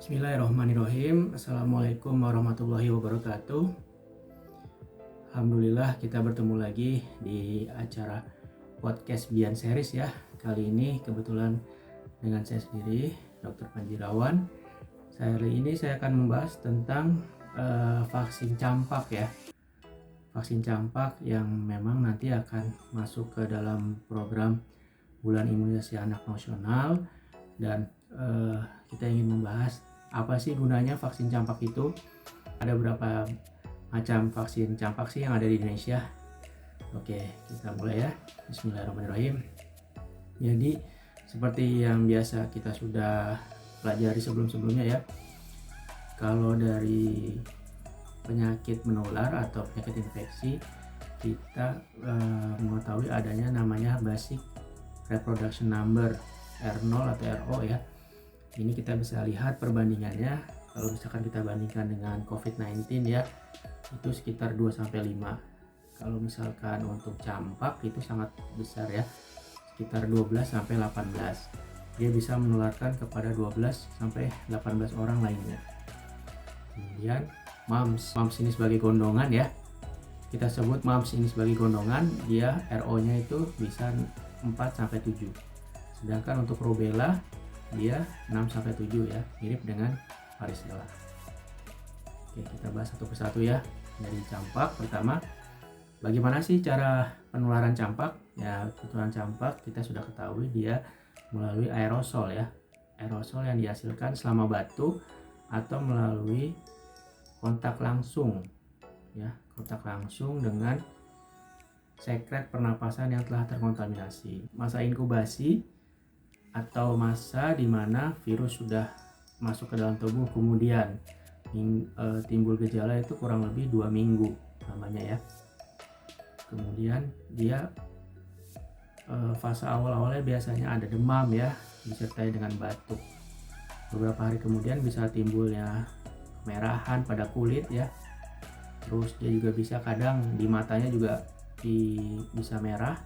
Bismillahirrahmanirrahim. Assalamualaikum warahmatullahi wabarakatuh. Alhamdulillah kita bertemu lagi di acara podcast Bian Series ya. Kali ini kebetulan dengan saya sendiri, Dr. Panjirawan. Hari ini saya akan membahas tentang vaksin campak ya. Vaksin campak yang memang nanti akan masuk ke dalam program Bulan Imunisasi Anak Nasional, dan kita ingin membahas apa sih gunanya vaksin campak itu. Ada berapa macam vaksin campak sih yang ada di Indonesia? Oke, kita mulai ya. Bismillahirrahmanirrahim. Jadi seperti yang biasa kita sudah pelajari sebelum-sebelumnya ya, kalau dari penyakit menular atau penyakit infeksi, kita mengetahui adanya namanya basic reproduction number R0 atau RO ya. Ini kita bisa lihat perbandingannya. Kalau misalkan kita bandingkan dengan COVID-19 ya, itu sekitar 2-5. Kalau misalkan untuk campak itu sangat besar ya, sekitar 12-18. Dia bisa menularkan kepada 12-18 orang lainnya. Kemudian mumps ini sebagai gondongan ya. Kita sebut mumps ini sebagai gondongan, dia RO-nya itu bisa 4-7. Sedangkan untuk rubella dia 6-7 ya, mirip dengan varicella. Oke, kita bahas satu persatu ya. Dari campak pertama, bagaimana sih cara penularan campak? Ya, penularan campak kita sudah ketahui dia melalui aerosol ya. Aerosol yang dihasilkan selama batuk atau melalui kontak langsung ya, kontak langsung dengan sekret pernapasan yang telah terkontaminasi. Masa inkubasi atau masa di mana virus sudah masuk ke dalam tubuh kemudian timbul gejala itu kurang lebih 2 minggu namanya ya. Kemudian dia fase awal-awalnya biasanya ada demam ya, disertai dengan batuk. Beberapa hari kemudian bisa timbulnya kemerahan pada kulit ya. Terus dia juga bisa kadang di matanya juga bisa merah.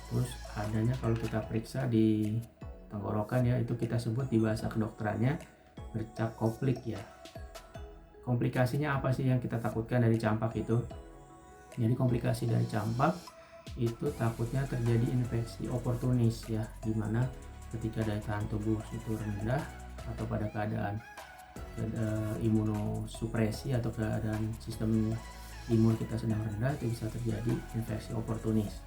Terus adanya kalau kita periksa di tenggorokan ya, itu kita sebut di bahasa kedokterannya bercak koplik ya. Komplikasinya apa sih yang kita takutkan dari campak itu? Jadi komplikasi dari campak itu takutnya terjadi infeksi oportunis ya, dimana ketika daya tahan tubuh itu rendah atau pada keadaan imunosupresi atau keadaan sistem imun kita sedang rendah, itu bisa terjadi infeksi oportunis.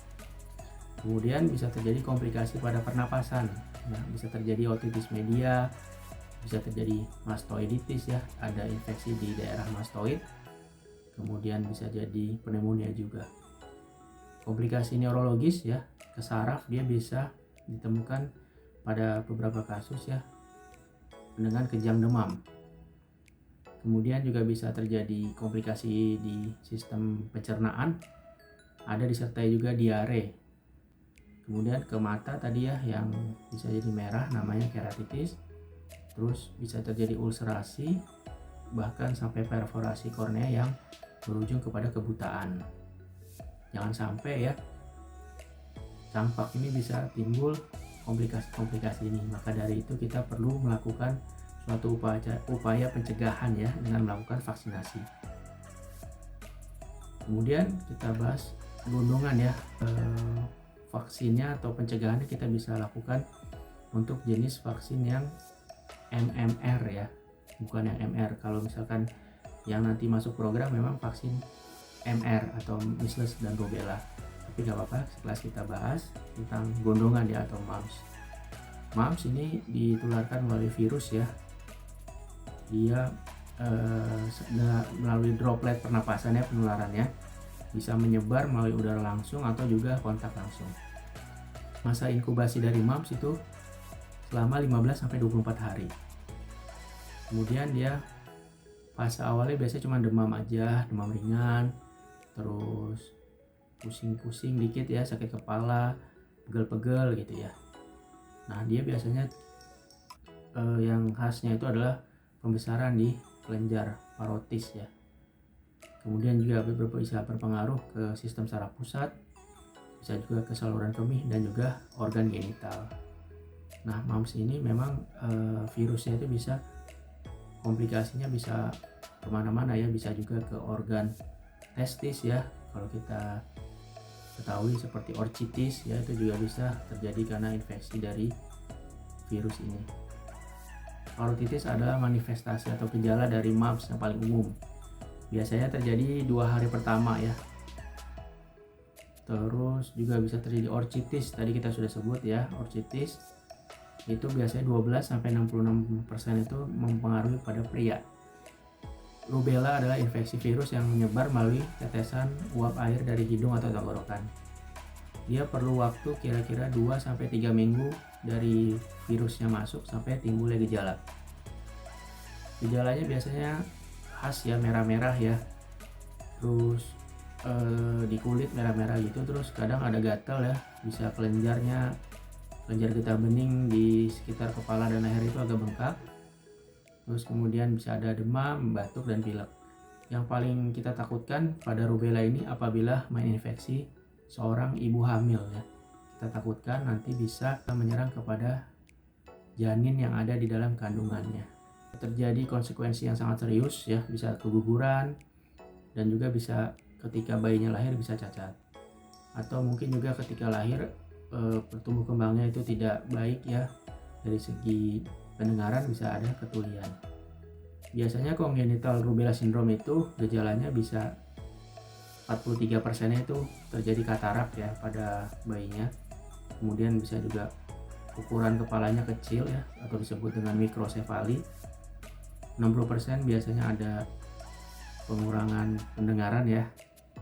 Kemudian bisa terjadi komplikasi pada pernapasan, nah, bisa terjadi otitis media, bisa terjadi mastoiditis ya, ada infeksi di daerah mastoid. Kemudian bisa jadi pneumonia juga. Komplikasi neurologis ya, ke saraf dia bisa ditemukan pada beberapa kasus ya dengan kejang demam. Kemudian juga bisa terjadi komplikasi di sistem pencernaan, ada disertai juga diare. Kemudian ke mata tadi ya, yang bisa jadi merah namanya keratitis. Terus bisa terjadi ulcerasi, bahkan sampai perforasi kornea yang berujung kepada kebutaan. Jangan sampai ya campak ini bisa timbul komplikasi-komplikasi ini. Maka dari itu kita perlu melakukan suatu upaya pencegahan ya dengan melakukan vaksinasi. Kemudian kita bahas gondongan ya. Vaksinnya atau pencegahannya kita bisa lakukan untuk jenis vaksin yang MMR ya, bukan yang MR. Kalau misalkan yang nanti masuk program memang vaksin MR atau measles dan rubella, tapi gak apa-apa setelah kita bahas tentang gondongan ya atau mumps. Mumps ini ditularkan melalui virus ya, dia melalui droplet pernapasannya penularannya, bisa menyebar melalui udara langsung atau juga kontak langsung. Masa inkubasi dari mumps itu selama 15-24 hari. Kemudian dia fase awalnya biasanya cuma demam aja, demam ringan, terus pusing-pusing dikit ya, sakit kepala, pegel-pegel gitu ya. Nah, dia biasanya yang khasnya itu adalah pembesaran di kelenjar parotis ya. Kemudian juga bisa berpengaruh ke sistem saraf pusat, bisa juga ke saluran kemih dan juga organ genital. Nah, mumps ini memang virusnya itu bisa komplikasinya bisa kemana-mana ya, bisa juga ke organ testis ya, kalau kita ketahui seperti orchitis ya, itu juga bisa terjadi karena infeksi dari virus ini. Parotitis adalah manifestasi atau gejala dari mumps yang paling umum. Biasanya terjadi 2 hari pertama ya. Terus juga bisa terjadi orchitis, tadi kita sudah sebut ya, orchitis itu biasanya 12-66% itu mempengaruhi pada pria. Rubella adalah infeksi virus yang menyebar melalui tetesan uap air dari hidung atau tenggorokan. Dia perlu waktu kira-kira 2-3 minggu dari virusnya masuk sampai timbulnya gejala. Gejalanya biasanya khas ya, merah-merah ya, terus di kulit merah-merah gitu, terus kadang ada gatal ya, bisa kelenjar getah bening di sekitar kepala dan leher itu agak bengkak. Terus kemudian bisa ada demam, batuk, dan pilek. Yang paling kita takutkan pada rubella ini apabila menginfeksi seorang ibu hamil ya. Kita takutkan nanti bisa menyerang kepada janin yang ada di dalam kandungannya. Terjadi konsekuensi yang sangat serius ya, bisa keguguran dan juga bisa ketika bayinya lahir bisa cacat. Atau mungkin juga ketika lahir pertumbuh kembangnya itu tidak baik ya, dari segi pendengaran bisa ada ketulian. Biasanya congenital rubella syndrome itu gejalanya bisa 43% itu terjadi katarak ya pada bayinya. Kemudian bisa juga ukuran kepalanya kecil ya, atau disebut dengan mikrosefali. 60% biasanya ada pengurangan pendengaran ya.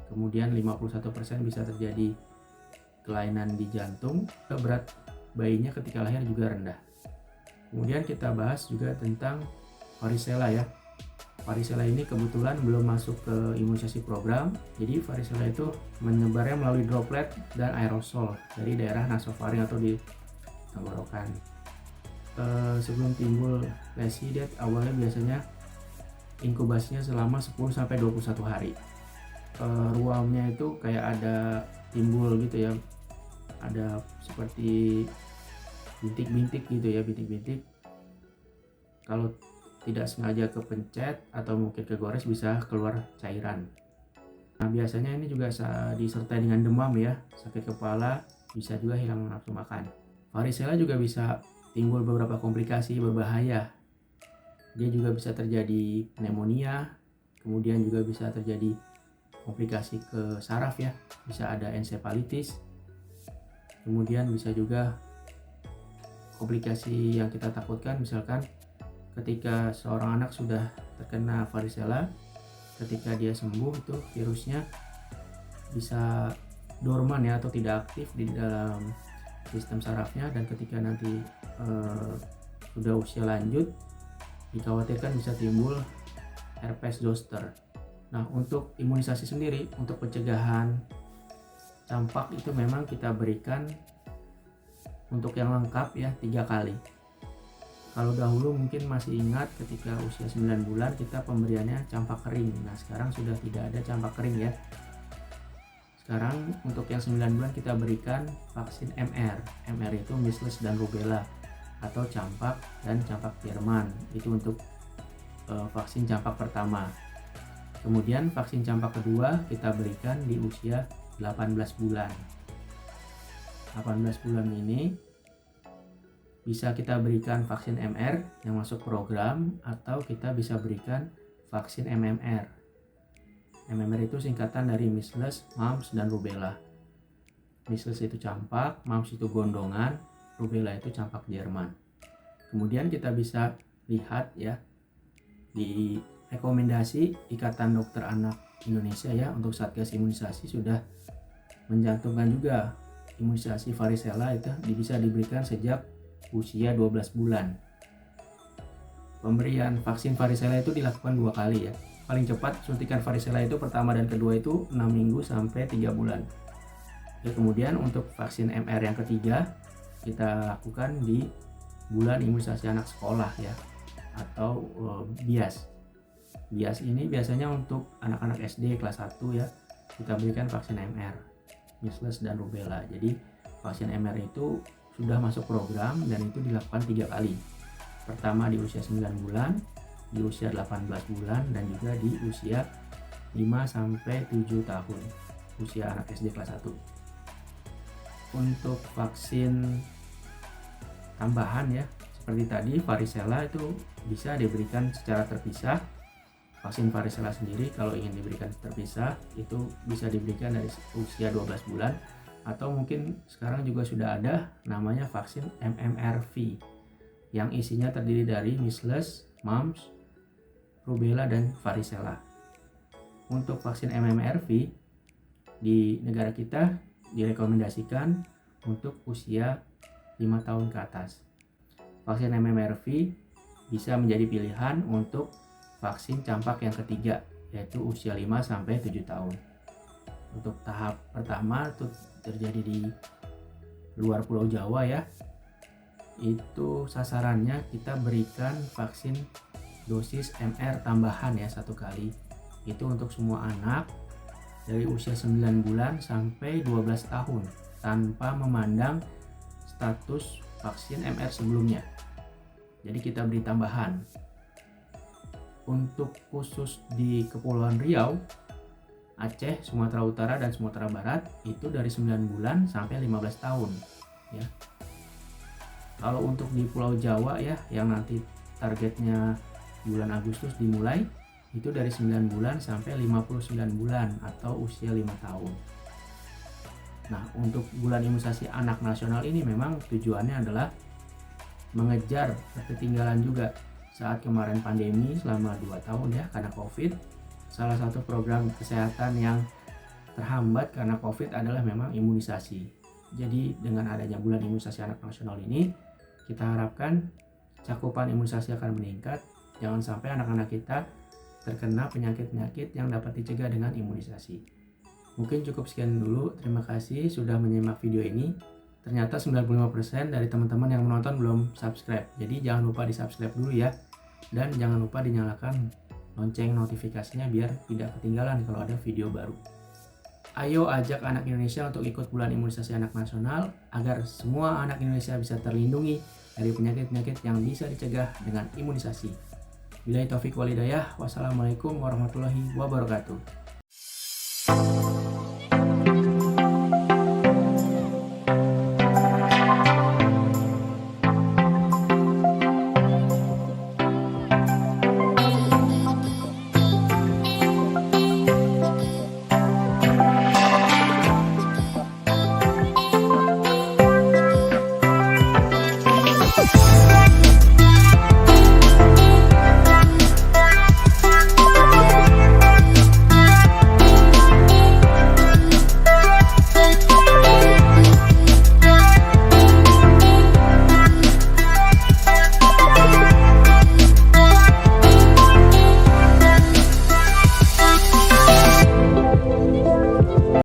Kemudian 51% bisa terjadi kelainan di jantung. Berat bayinya ketika lahir juga rendah. Kemudian kita bahas juga tentang varicella ya. Varicella ini kebetulan belum masuk ke imunisasi program. Jadi varicella itu menyebarnya melalui droplet dan aerosol dari daerah nasofaring atau di tenggorokan. Sebelum timbul lesi, awalnya biasanya inkubasinya selama 10-21 hari. Ruamnya itu kayak ada timbul gitu ya, ada seperti bintik-bintik gitu ya, bintik-bintik. Kalau tidak sengaja kepencet atau mungkin kegores bisa keluar cairan. Nah, biasanya ini juga disertai dengan demam ya, sakit kepala, bisa juga hilang nafsu makan. Varicella juga bisa timbul beberapa komplikasi berbahaya. Dia juga bisa terjadi pneumonia, kemudian juga bisa terjadi komplikasi ke saraf ya, bisa ada encephalitis. Kemudian bisa juga komplikasi yang kita takutkan, misalkan ketika seorang anak sudah terkena varicella, ketika dia sembuh itu virusnya bisa dorman ya, atau tidak aktif di dalam sistem sarafnya, dan ketika nanti sudah usia lanjut dikhawatirkan bisa timbul herpes zoster. Nah, untuk imunisasi sendiri, untuk pencegahan campak itu memang kita berikan untuk yang lengkap ya 3 kali. Kalau dahulu mungkin masih ingat ketika usia 9 bulan kita pemberiannya campak kering. Nah, sekarang sudah tidak ada campak kering ya. Sekarang untuk yang 9 bulan kita berikan vaksin MR. MR itu measles dan rubella atau campak dan campak Jerman. Itu untuk vaksin campak pertama. Kemudian vaksin campak kedua kita berikan di usia 18 bulan. 18 bulan ini bisa kita berikan vaksin MR yang masuk program, atau kita bisa berikan vaksin MMR. MMR itu singkatan dari measles, mumps, dan rubella. Measles itu campak, mumps itu gondongan, rubella itu campak Jerman. Kemudian kita bisa lihat ya di rekomendasi Ikatan Dokter Anak Indonesia ya, untuk Satgas Imunisasi sudah mencantumkan juga imunisasi varicella itu bisa diberikan sejak usia 12 bulan. Pemberian vaksin varicella itu dilakukan 2 kali ya. Paling cepat suntikan varicella itu pertama dan kedua itu 6 minggu sampai 3 bulan. Ya, kemudian untuk vaksin MR yang ketiga kita lakukan di bulan imunisasi anak sekolah ya, atau BIAS. BIAS ini biasanya untuk anak-anak SD kelas 1 ya, kita berikan vaksin MR, measles dan rubella. Jadi vaksin MR itu sudah masuk program dan itu dilakukan 3 kali. Pertama di usia 9 bulan, di usia 18 bulan dan juga di usia 5-7 tahun, usia anak SD kelas 1. Untuk vaksin tambahan ya, seperti tadi varicella itu bisa diberikan secara terpisah. Vaksin varicella sendiri kalau ingin diberikan terpisah itu bisa diberikan dari usia 12 bulan, atau mungkin sekarang juga sudah ada namanya vaksin MMRV yang isinya terdiri dari measles, mumps, rubella, dan varicella. Untuk vaksin MMRV di negara kita direkomendasikan untuk usia 5 tahun ke atas. Vaksin MMRV bisa menjadi pilihan untuk vaksin campak yang ketiga, yaitu usia 5-7 tahun. Untuk tahap pertama itu terjadi di luar Pulau Jawa ya. Itu sasarannya kita berikan vaksin dosis MR tambahan ya 1 kali. Itu untuk semua anak dari usia 9 bulan sampai 12 tahun tanpa memandang status vaksin MR sebelumnya. Jadi kita beri tambahan. Untuk khusus di Kepulauan Riau, Aceh, Sumatera Utara, dan Sumatera Barat itu dari 9 bulan sampai 15 tahun ya. Kalau untuk di Pulau Jawa ya, yang nanti targetnya bulan Agustus dimulai, itu dari 9 bulan sampai 59 bulan atau usia 5 tahun. Nah, untuk bulan imunisasi anak nasional ini memang tujuannya adalah mengejar ketertinggalan juga. Saat kemarin pandemi selama 2 tahun ya karena COVID, salah satu program kesehatan yang terhambat karena COVID adalah memang imunisasi. Jadi dengan adanya bulan imunisasi anak nasional ini, kita harapkan cakupan imunisasi akan meningkat. Jangan sampai anak-anak kita terkena penyakit-penyakit yang dapat dicegah dengan imunisasi. Mungkin cukup sekian dulu. Terima kasih sudah menyimak video ini. Ternyata 95% dari teman-teman yang menonton belum subscribe. Jadi jangan lupa di subscribe dulu ya. Dan jangan lupa dinyalakan lonceng notifikasinya biar tidak ketinggalan kalau ada video baru. Ayo ajak anak Indonesia untuk ikut bulan imunisasi anak nasional agar semua anak Indonesia bisa terlindungi dari penyakit-penyakit yang bisa dicegah dengan imunisasi. Billahi taufik wal hidayah. Wassalamualaikum warahmatullahi wabarakatuh.